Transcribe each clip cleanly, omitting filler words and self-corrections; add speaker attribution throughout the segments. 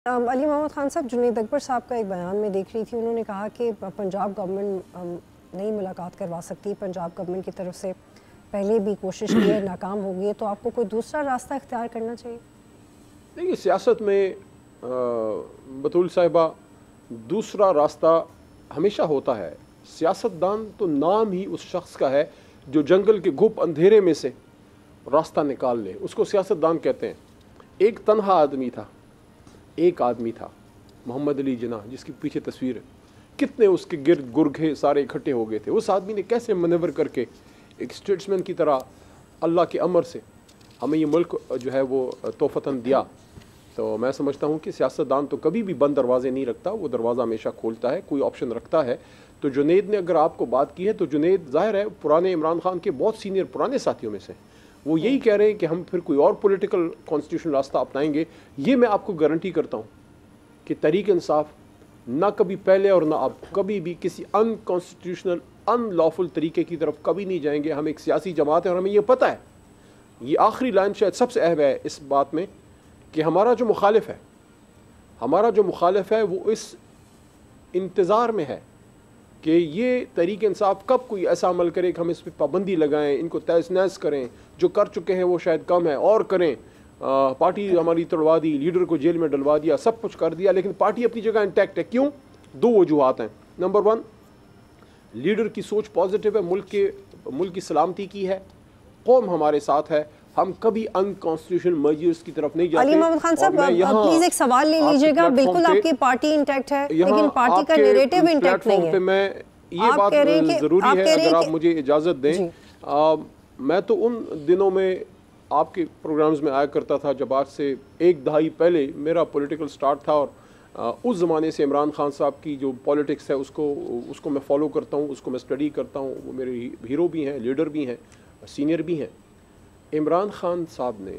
Speaker 1: अली मोहम्मद खान साहब, जुनैद अकबर साहब का एक बयान में देख रही थी, उन्होंने कहा कि पंजाब गवर्नमेंट नई मुलाकात करवा सकती है। पंजाब गवर्नमेंट की तरफ से पहले भी कोशिश की है, नाकाम हो गई है, तो आपको कोई दूसरा रास्ता इख्तियार करना चाहिए।
Speaker 2: देखिए, सियासत में बतूल साहिबा दूसरा रास्ता हमेशा होता है। सियासतदान तो नाम ही उस शख्स का है जो जंगल के गुप अंधेरे में से रास्ता निकाल ले, उसको सियासतदान कहते हैं। एक तन्हा आदमी था, एक आदमी था मोहम्मद अली जिन्ना, जिसकी पीछे तस्वीर है। कितने उसके गिर्द गुरगे सारे इकट्ठे हो गए थे। उस आदमी ने कैसे मनवर करके एक स्टेट्समैन की तरह अल्लाह के अमर से हमें ये मुल्क जो है वो तोहफतन दिया। तो मैं समझता हूँ कि सियासतदान तो कभी भी बंद दरवाजे नहीं रखता, वो दरवाज़ा हमेशा खोलता है, कोई ऑप्शन रखता है। तो जुनैद ने अगर आपको बात की है तो जुनैद ज़ाहिर है पुराने इमरान खान के बहुत सीनियर पुराने साथियों में से, वो यही कह रहे हैं कि हम फिर कोई और पॉलिटिकल कॉन्स्टिट्यूशनल रास्ता अपनाएंगे। ये मैं आपको गारंटी करता हूँ कि तहरीक इंसाफ ना कभी पहले और ना अब कभी भी किसी अनकॉन्स्टिट्यूशनल अनलॉफुल तरीके की तरफ कभी नहीं जाएंगे। हम एक सियासी जमात है और हमें ये पता है, ये आखिरी लाइन शायद सबसे अहम है इस बात में, कि हमारा जो मुखालिफ है वो इस इंतज़ार में है कि ये तहरीक इंसाफ कब कोई ऐसा अमल करे कि हम इस पर पाबंदी लगाएं, इनको तहस नहस करें। जो कर चुके हैं वो शायद कम है और करें। पार्टी हमारी तोड़वा दी, लीडर को जेल में डलवा दिया, सब कुछ कर दिया, लेकिन पार्टी अपनी जगह इंटैक्ट है। क्यों? दो वजूहात हैं। नंबर वन, लीडर की सोच पॉजिटिव है, मुल्क की सलामती की है, कौम हमारे साथ है, हम कभी अनकॉन्स्टिट्यूशनल मर्जर्स की तरफ नहीं जाते।
Speaker 1: अली मोहम्मद खान साहब, प्लीज एक सवाल ले लीजिएगा। बिल्कुल आपकी पार्टी इंटैक्ट है, लेकिन पार्टी का नैरेटिव इंटैक्ट नहीं है।
Speaker 2: मैं ये बात जरूरी है, अगर आप मुझे इजाजत दें। मैं तो उन दिनों में आपके प्रोग्राम्स में आया करता था जब आज से एक दहाई पहले मेरा पॉलिटिकल स्टार्ट था, और उस ज़माने से इमरान खान साहब की जो पॉलिटिक्स है उसको मैं फॉलो करता हूँ, उसको मैं स्टडी करता हूँ। वो मेरे हीरो भी हैं, लीडर भी हैं, सीनियर भी हैं। इमरान खान साहब ने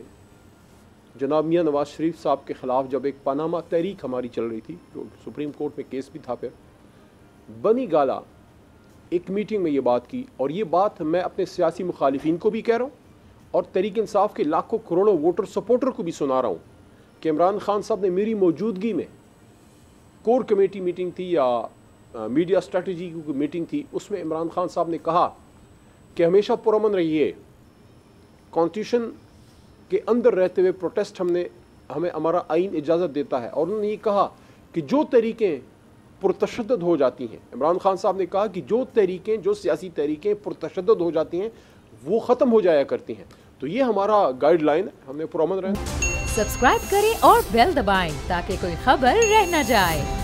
Speaker 2: जनाब मियां नवाज शरीफ साहब के ख़िलाफ़ जब एक पनामा तहरीक हमारी चल रही थी, जो सुप्रीम कोर्ट में केस भी था, फिर बनी गाला एक मीटिंग में ये बात की, और ये बात मैं अपने सियासी मुखालिफिन को भी कह रहा हूँ और तहरीक इंसाफ के लाखों करोड़ों वोटर सपोर्टर को भी सुना रहा हूँ कि इमरान खान साहब ने मेरी मौजूदगी में कोर कमेटी मीटिंग थी या मीडिया स्ट्रेटजी की मीटिंग थी, उसमें इमरान खान साहब ने कहा कि हमेशा पुरअमन रहिए, कॉन्स्टिट्यूशन के अंदर रहते हुए प्रोटेस्ट हमें हमारा आइन इजाज़त देता है। और उन्होंने ये कहा कि जो तरीक़ें पुरतशद्दद हो जाती हैं, इमरान खान साहब ने कहा कि जो सियासी तहरीकें पुरतशद्दद हो जाती हैं वो ख़त्म हो जाया करती हैं। तो ये हमारा गाइडलाइन है, हमने पुरअमन रहना।
Speaker 3: सब्सक्राइब करें और बेल दबाएं ताकि कोई खबर रह न जाए।